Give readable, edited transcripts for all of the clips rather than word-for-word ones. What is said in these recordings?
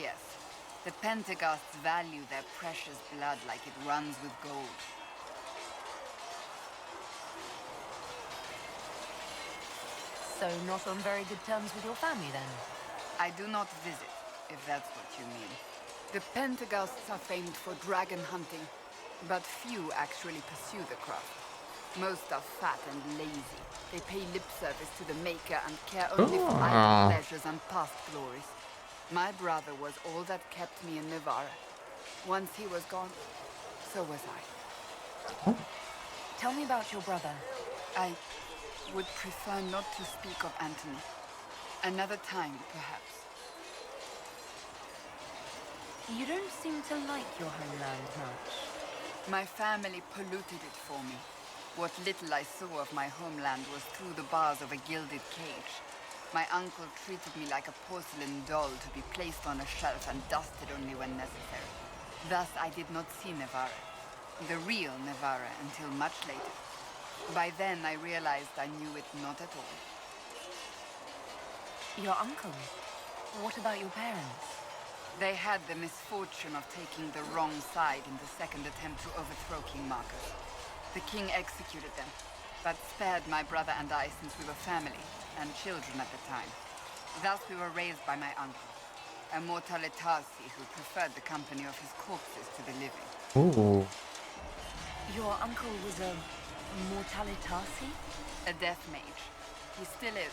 yes. The Pentaghasts value their precious blood like it runs with gold. So not on very good terms with your family, then? I do not visit, if that's what you mean. The Pentaghasts are famed for dragon hunting, but few actually pursue the craft. Most are fat and lazy. They pay lip service to the Maker and care only for idle pleasures and past glories. My brother was all that kept me in Navarre. Once he was gone, so was I. Tell me about your brother. I would prefer not to speak of Anthony. Another time, perhaps. You don't seem to like your homeland much. My family polluted it for me. What little I saw of my homeland was through the bars of a gilded cage. My uncle treated me like a porcelain doll to be placed on a shelf and dusted only when necessary. Thus, I did not see Navarre, the real Navarre, until much later. By then, I realized I knew it not at all. Your uncle? What about your parents? They had the misfortune of taking the wrong side in the second attempt to overthrow King Marcus. The king executed them, but spared my brother and I since we were family and children at the time. Thus we were raised by my uncle, a mortalitasi who preferred the company of his corpses to the living. Ooh. Your uncle was a mortalitasi? A death mage. He still is.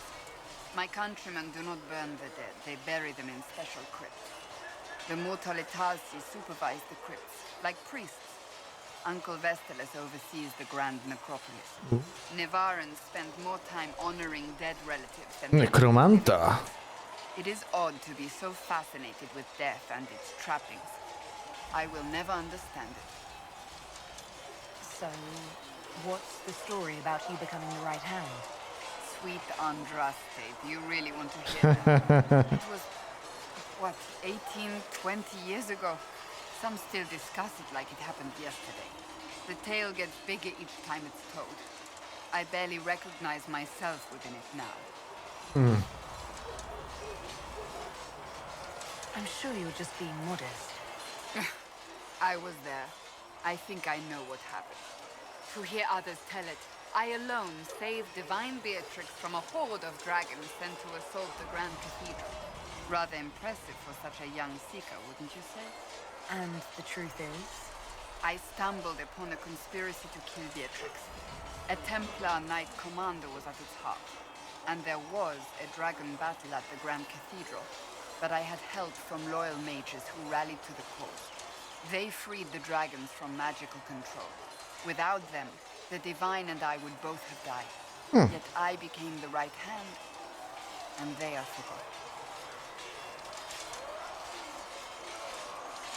My countrymen do not burn the dead, they bury them in special crypts. The mortalitasi supervise the crypts, like priests. Uncle Vestalis oversees the grand necropolis. Navarrans spend more time honoring dead relatives than... Nekromanta. It is odd to be so fascinated with death and its trappings. I will never understand it. So, what's the story about you becoming the right hand? Sweet Andraste, do you really want to hear that? It was, what, 18, 20 years ago? Some still discuss it like it happened yesterday. The tale gets bigger each time it's told. I barely recognize myself within it now. I'm sure you're just being modest. I was there. I think I know what happened. To hear others tell it, I alone saved divine Beatrix from a horde of dragons sent to assault the Grand Cathedral. Rather impressive for such a young seeker, wouldn't you say? And the truth is? I stumbled upon a conspiracy to kill Beatrix. A Templar Knight Commander was at its heart, and there was a dragon battle at the Grand Cathedral, but I had help from loyal mages who rallied to the cause. They freed the dragons from magical control. Without them, the Divine and I would both have died. Yet I became the right hand, and they are forgotten.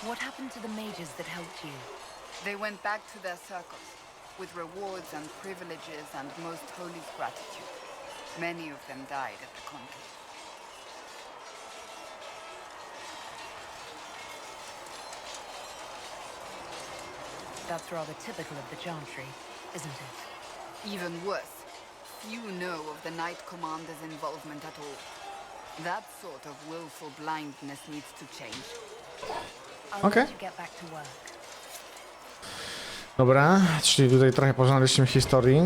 What happened to the mages that helped you? They went back to their circles, with rewards and privileges and most holy gratitude. Many of them died at the conclave. That's rather typical of the Chantry, isn't it? Even worse, few know of the Knight Commander's involvement at all. That sort of willful blindness needs to change. I'll let you get back to work. Dobra, czyli tutaj trochę poznaliśmy historii.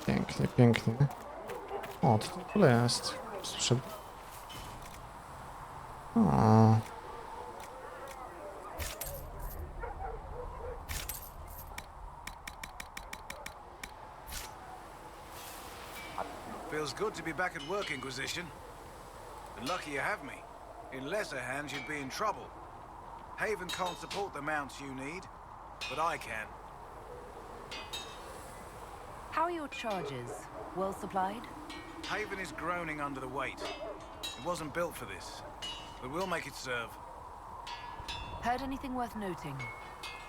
Pięknie, pięknie. O, co to w ogóle jest? Słyszę... O. Feels good to be back at work, Inquisition. And lucky you have me. In lesser hands, you'd be in trouble. Haven can't support the mounts you need, but I can. How are your charges? Well supplied? Haven is groaning under the weight. It wasn't built for this, but we'll make it serve. Heard anything worth noting?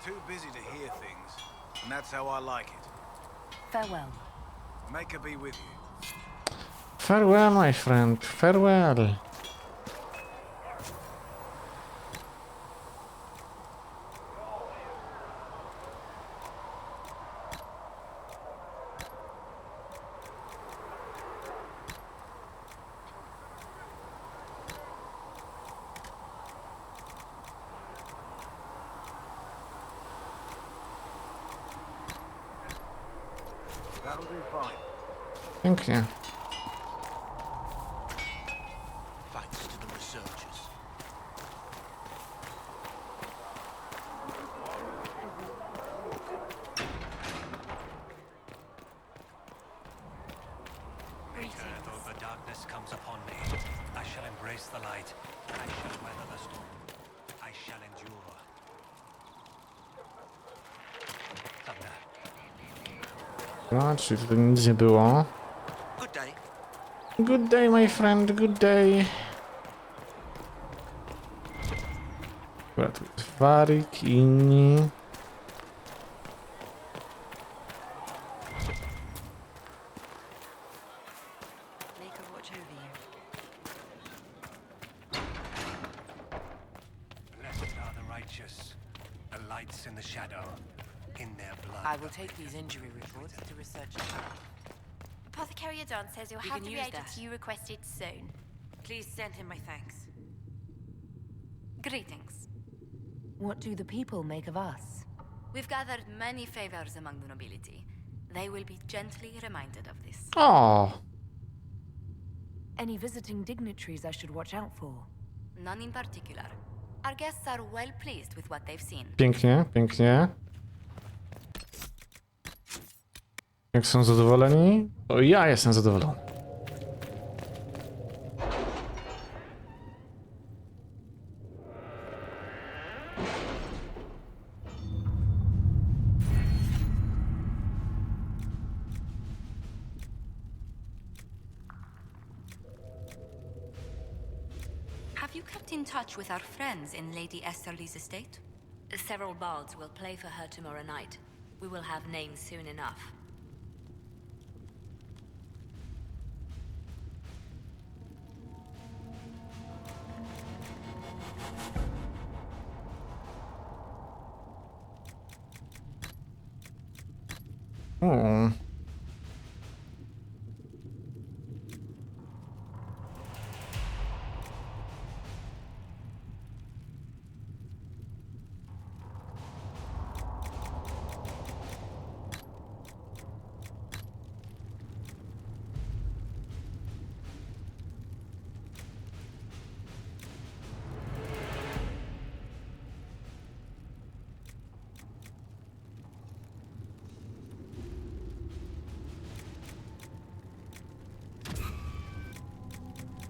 Too busy to hear things, and that's how I like it. Farewell. Make her be with you. Farewell, my friend. Farewell. That'll do fine. Pięknie. Thanks to the researchers. Though the darkness comes upon me, I shall embrace the light. I shall weather the storm. I shall endure. Thunder. No, czyli tutaj nic nie było. Good day. Good day, my friend, good day. Dobra, tu jest Warik i inni. Make a watch over you. Blessed are the righteous, the lights in the shadow, in their blood. I will take these injury reports to research. Apothecary Adon says you'll We have can the use reagents that. you requested soon. Please send him my thanks. Greetings. What do the people make of us? We've gathered many favors among the nobility. They will be gently reminded of this. O! Any visiting dignitaries I should watch out for? None in particular. Our guests are well pleased with what they've seen. Pięknie, pięknie. Jak są zadowoleni? O, ja jestem zadowolony. Have you kept in touch with our friends in Lady Esterly's estate? Several bards will play for her tomorrow night. We will have names soon enough. O.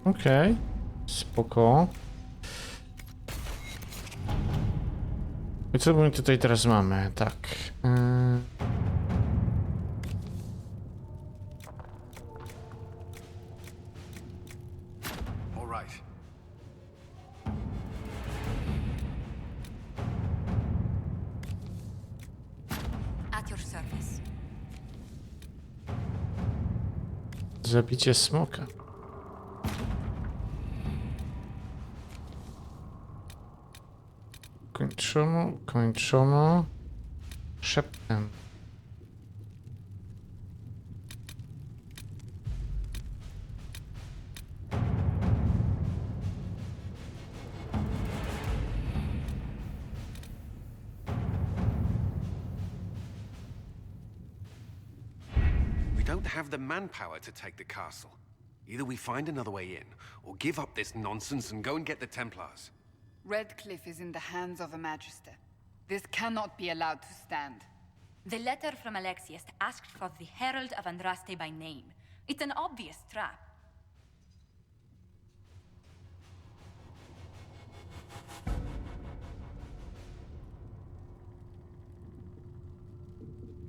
Okej, spoko. I co my tutaj teraz mamy? Tak. All right. At your service. Zabicie smoka. Kończono, kończono. Szeptem. We don't have the manpower to take the castle. Either we find another way in, or give up this nonsense and go and get the Templars. Redcliffe is in the hands of a magister. This cannot be allowed to stand. The letter from Alexius asked for the Herald of Andraste by name. It's an obvious trap.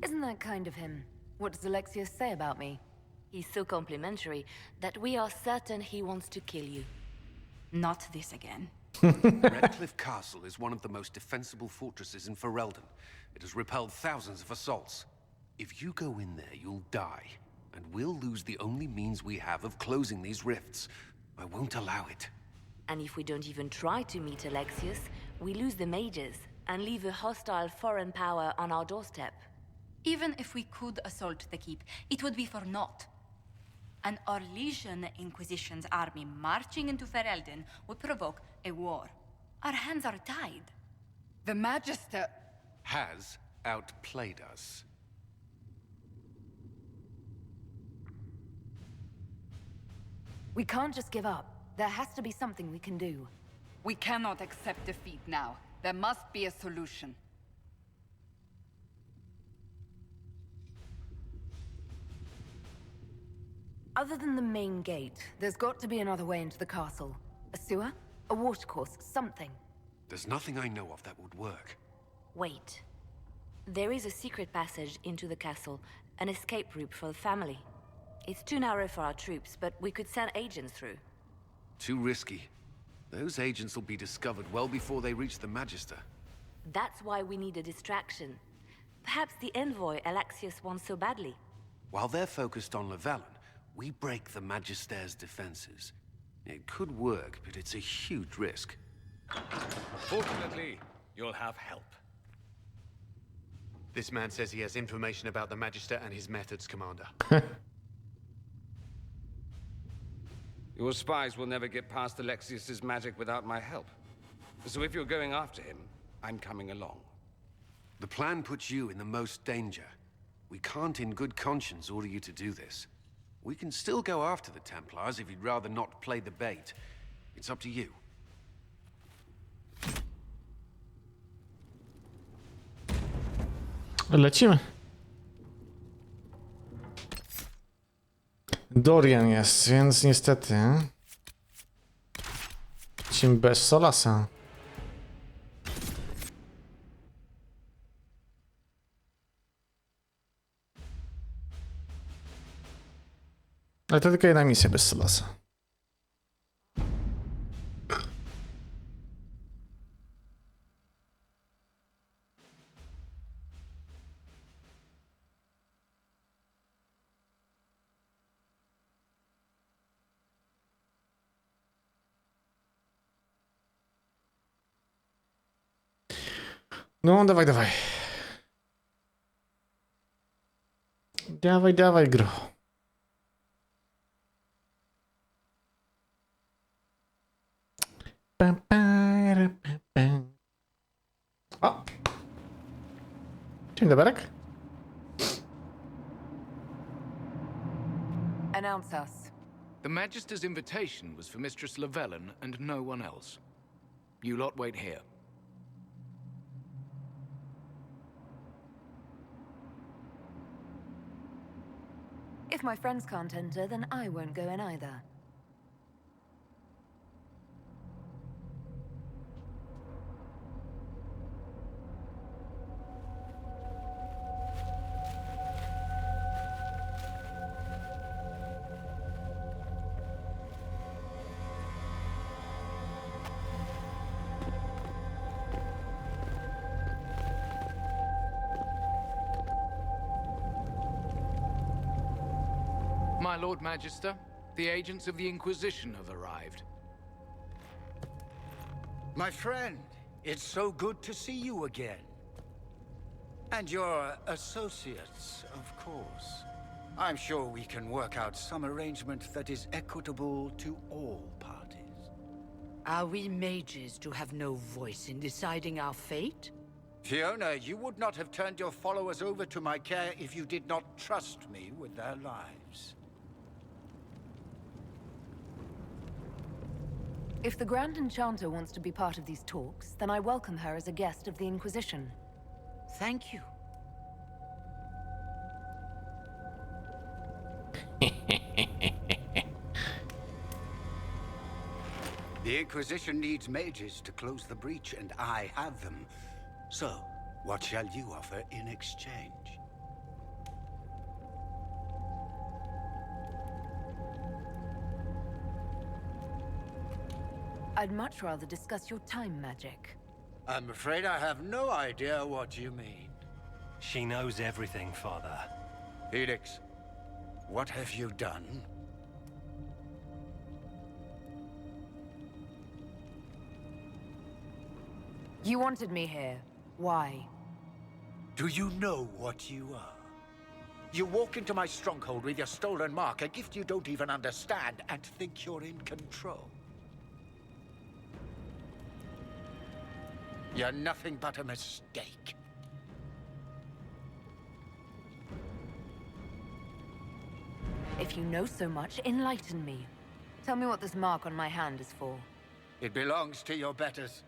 Isn't that kind of him? What does Alexius say about me? He's so complimentary that we are certain he wants to kill you. Not this again. Redcliffe Castle is one of the most defensible fortresses in Ferelden. It has repelled thousands of assaults. If you go in there, you'll die. And we'll lose the only means we have of closing these rifts. I won't allow it. And if we don't even try to meet Alexius, we lose the mages and leave a hostile foreign power on our doorstep. Even if we could assault the keep, it would be for naught. An Orlesian Inquisition's army marching into Ferelden would provoke a war. Our hands are tied. The Magister... Has outplayed us. We can't just give up. There has to be something we can do. We cannot accept defeat now. There must be a solution. Other than the main gate, there's got to be another way into the castle. A sewer? A watercourse? Something. There's nothing I know of that would work. Wait. There is a secret passage into the castle, an escape route for the family. It's too narrow for our troops, but we could send agents through. Too risky. Those agents will be discovered well before they reach the Magister. That's why we need a distraction. Perhaps the envoy Alexius wants so badly. While they're focused on Llewellyn, we break the Magister's defenses. It could work, but it's a huge risk. Fortunately, you'll have help. This man says he has information about the Magister and his methods, Commander. Your spies will never get past Alexius's magic without my help. So if you're going after him, I'm coming along. The plan puts you in the most danger. We can't in good conscience order you to do this. We can still go after the Templars if you'd rather not play the bait. It's up to you. Lecimy. Dorian jest, więc niestety lecimy bez Solasa. Ale to tylko jedna misja bez Solasa. No, dawaj, dawaj. Dawaj, dawaj, gro. O! Dzień dobry. Announce us. The Magister's invitation was for Mistress Llewellyn and no one else. You lot wait here. If my friends can't enter, then I won't go in either. My Lord Magister, the agents of the Inquisition have arrived. My friend, it's so good to see you again. And your associates, of course. I'm sure we can work out some arrangement that is equitable to all parties. Are we mages to have no voice in deciding our fate? Fiona, you would not have turned your followers over to my care if you did not trust me with their lives. If the Grand Enchanter wants to be part of these talks, then I welcome her as a guest of the Inquisition. Thank you. The Inquisition needs mages to close the breach, and I have them. So, what shall you offer in exchange? I'd much rather discuss your time magic. I'm afraid I have no idea what you mean. She knows everything, Father. Felix, what have you done? You wanted me here. Why? Do you know what you are? You walk into my stronghold with your stolen mark, a gift you don't even understand, and think you're in control. You're nothing but a mistake. If you know so much, enlighten me. Tell me what this mark on my hand is for. It belongs to your betters.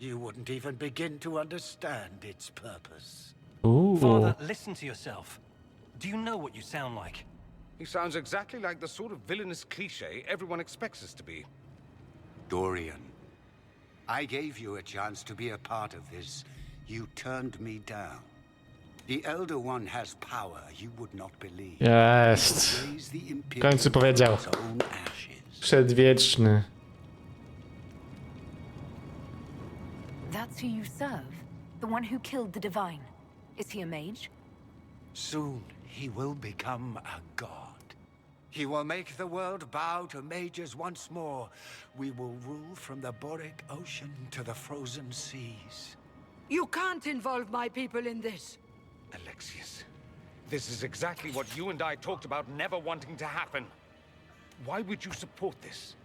You wouldn't even begin to understand its purpose. Ooh. Father, listen to yourself. Do you know what you sound like? He sounds exactly like the sort of villainous cliché everyone expects us to be. Dorian, I gave you a chance to be a part of this. You turned me down. The Elder One has power you would not believe. Jest. W końcu powiedział. Przedwieczny. That's who you serve? The one who killed the Divine? Is he a mage? Soon he will become a god. He will make the world bow to mages once more. We will rule from the Boric Ocean to the frozen seas. You can't involve my people in this. Alexius, this is exactly what you and I talked about never wanting to happen. Why would you support this?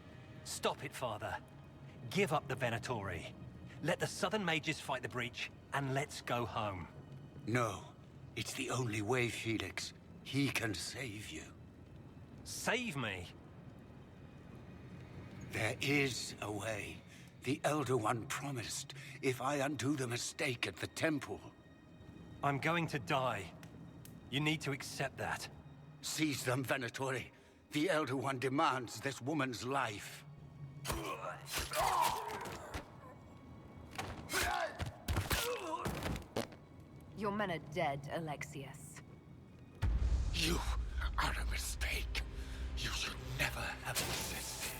Stop it, Father. Give up the Venatori. Let the Southern Mages fight the breach, and let's go home. No, it's the only way, Felix. He can save you. Save me? There is a way. The Elder One promised, if I undo the mistake at the temple. I'm going to die. You need to accept that. Seize them, Venatori. The Elder One demands this woman's life. Your men are dead, Alexius. You are a mistake. You should never have existed.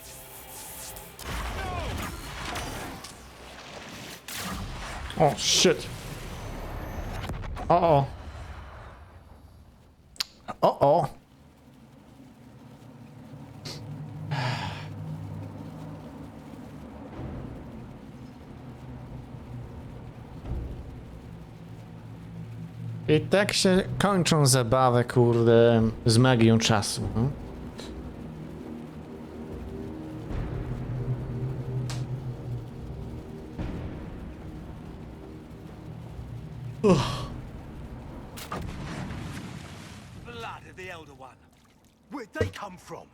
Oh, shit. Uh-oh. Uh-oh. I tak się kończą zabawy, kurde, z magią czasu. No? Blood of the Elder One. Where'd they come from?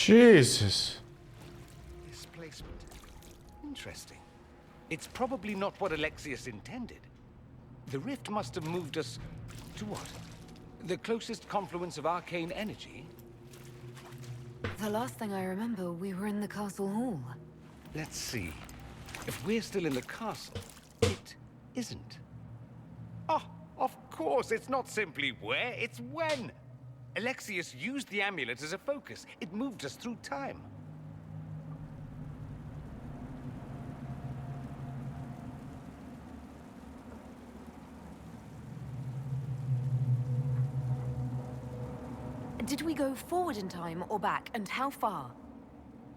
Jesus. Displacement. Interesting. It's probably not what Alexius intended. The rift must have moved us to what? The closest confluence of arcane energy? The last thing I remember, we were in the castle hall. Let's see. If we're still in the castle, it isn't. Oh, of course, it's not simply where, it's when. Alexius used the amulet as a focus. It moved us through time. Did we go forward in time or back, and how far?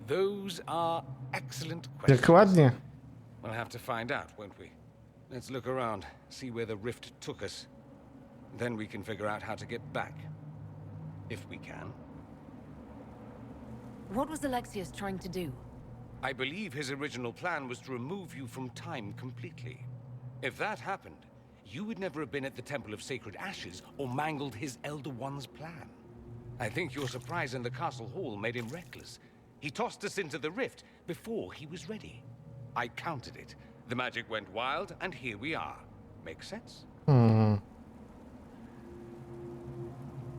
Those are excellent questions. Dokładnie. We'll have to find out, won't we? Let's look around, see where the rift took us. Then we can figure out how to get back. If we can. What was Alexius trying to do? I believe his original plan was to remove you from time completely. If that happened, you would never have been at the Temple of Sacred Ashes or mangled his Elder One's plan. I think your surprise in the castle hall made him reckless. He tossed us into the rift before he was ready. I counted it. The magic went wild, and here we are. Make sense?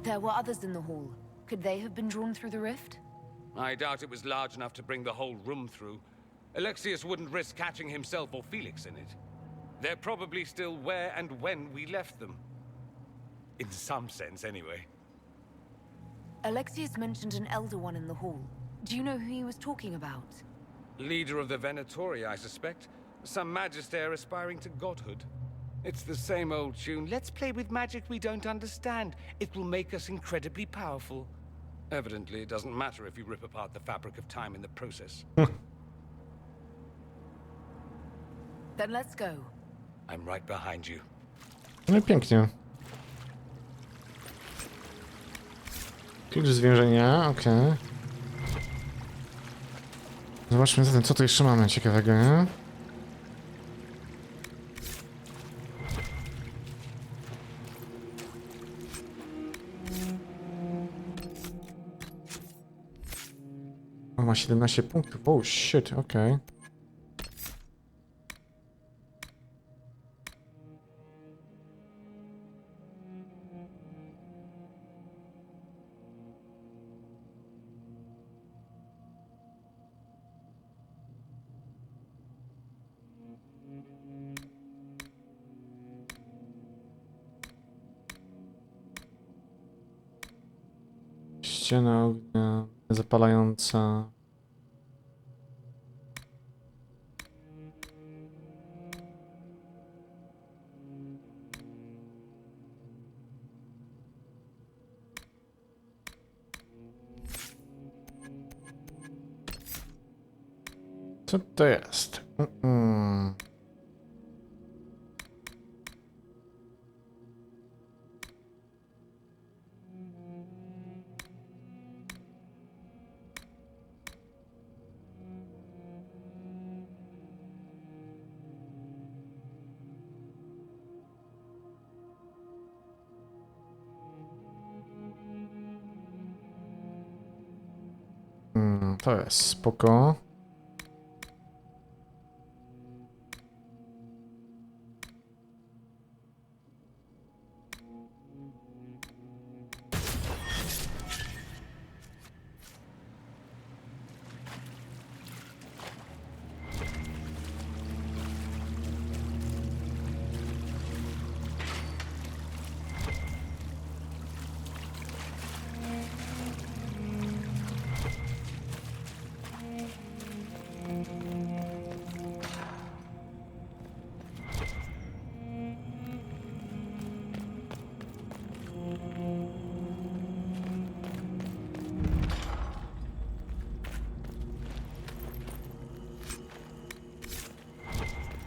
There were others in the hall. Could they have been drawn through the rift? I doubt it was large enough to bring the whole room through. Alexius wouldn't risk catching himself or Felix in it. They're probably still where and when we left them. In some sense, anyway. Alexius mentioned an Elder One in the hall. Do you know who he was talking about? Leader of the Venatori, I suspect. Some magister aspiring to godhood. It's the same old tune. Let's play with magic we don't understand. It will make us incredibly powerful. Evidently, it doesn't matter if you rip apart the fabric of time in the process. Then let's go. I'm right behind you. No i pięknie. Klucz z więzienia, okej. Zobaczmy zatem, co tu jeszcze mamy ciekawego, nie? O, ma 17 punktów. Oh shit, okej. Ściana ognia zapalająca. Co to jest? To jest spoko.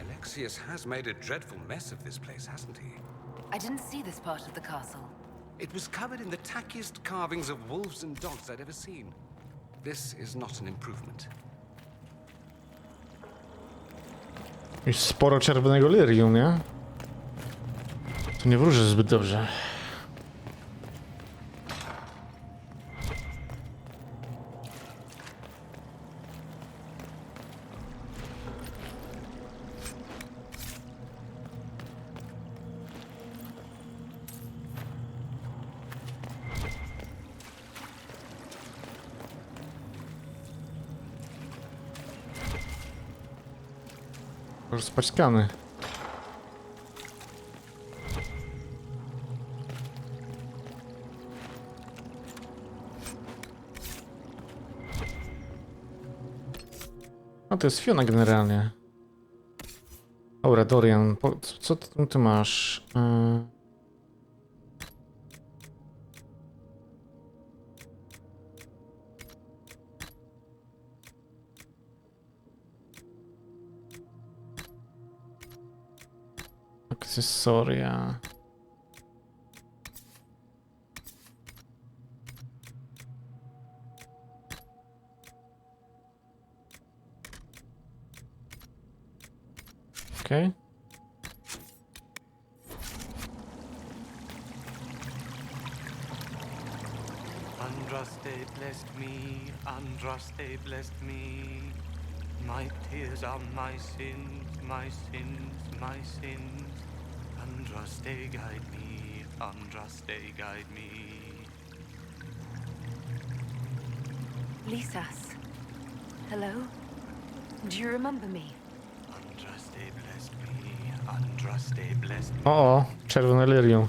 Alexius has made a dreadful mess of this place, hasn't he? I didn't see this part of the castle. It was covered in the tackiest carvings of wolves and dogs I'd ever seen. This is not an improvement. Już sporo czerwonego lyrium, nie? To nie wróży zbyt dobrze. Może spaćkany. No to jest Fiona generalnie. Dobra, Dorian, co ty masz? Akcesoria. Okay. Andraste blessed me, Andraste blessed me. My tears are my sins, my sins, my sins. Andraste guide me, Andraste guide me. Lisas. Hello? Do you remember me? O, czerwone lirium.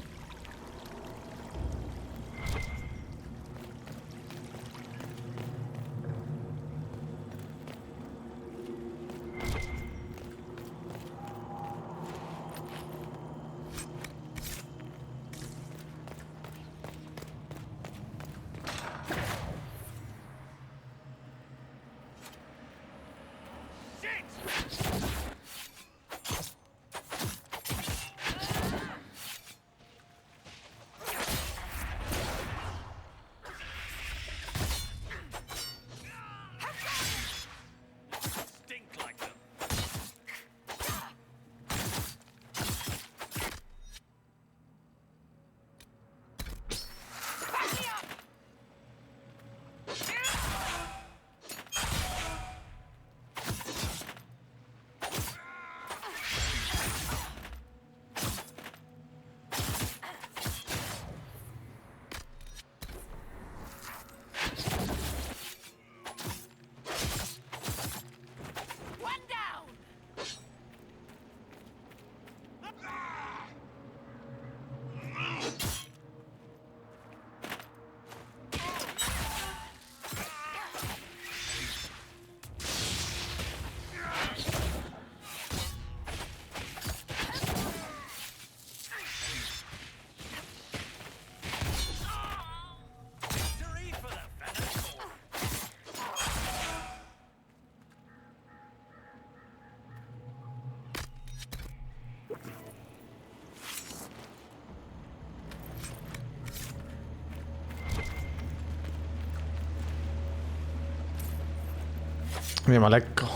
Nie ma lekko.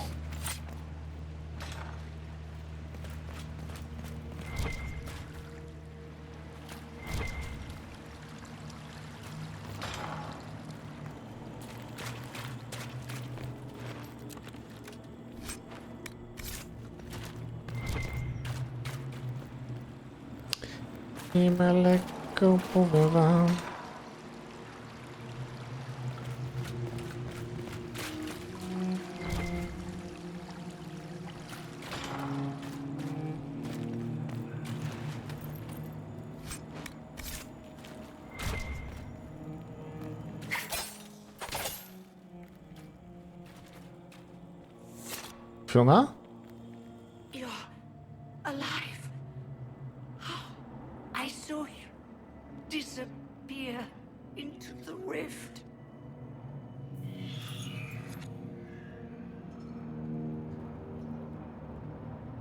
Nie ma lekko, powiem wam. Fiona? You're alive. I saw you disappear into the rift.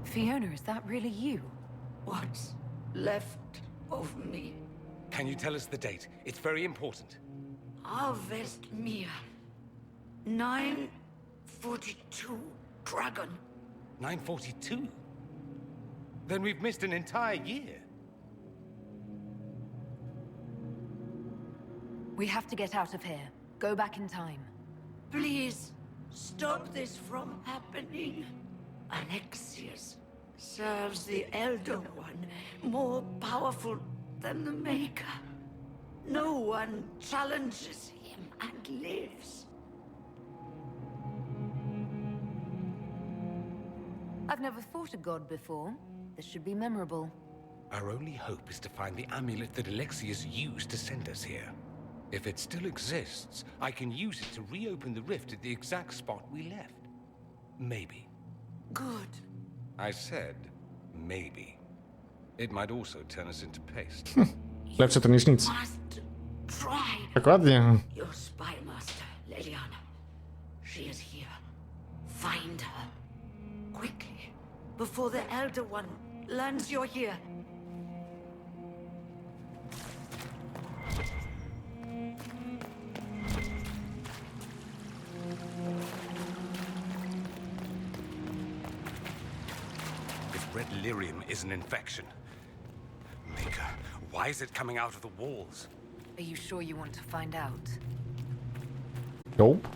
Fiona, is that really you? What's left of me? Can you tell us the date? It's very important. Harvest Mia. 942 Dragon. 942? Then we've missed an entire year. We have to get out of here. Go back in time. Please, stop this from happening. Alexius serves the Elder One, more powerful than the Maker. No one challenges him and lives. I've never fought a god before. This should be memorable. Our only hope is to find the amulet that Alexius used to send us here. If it still exists, I can use it to reopen the rift at the exact spot we left. Maybe. Good. I said maybe. It might also turn us into paste. Lepsze to niż nic. Must try. Dokładnie. Your spy master, Leliana. She is here. Find her. Quickly. Before the Elder One learns you're here. If red lyrium is an infection. Maker, why is it coming out of the walls? Are you sure you want to find out? Nope.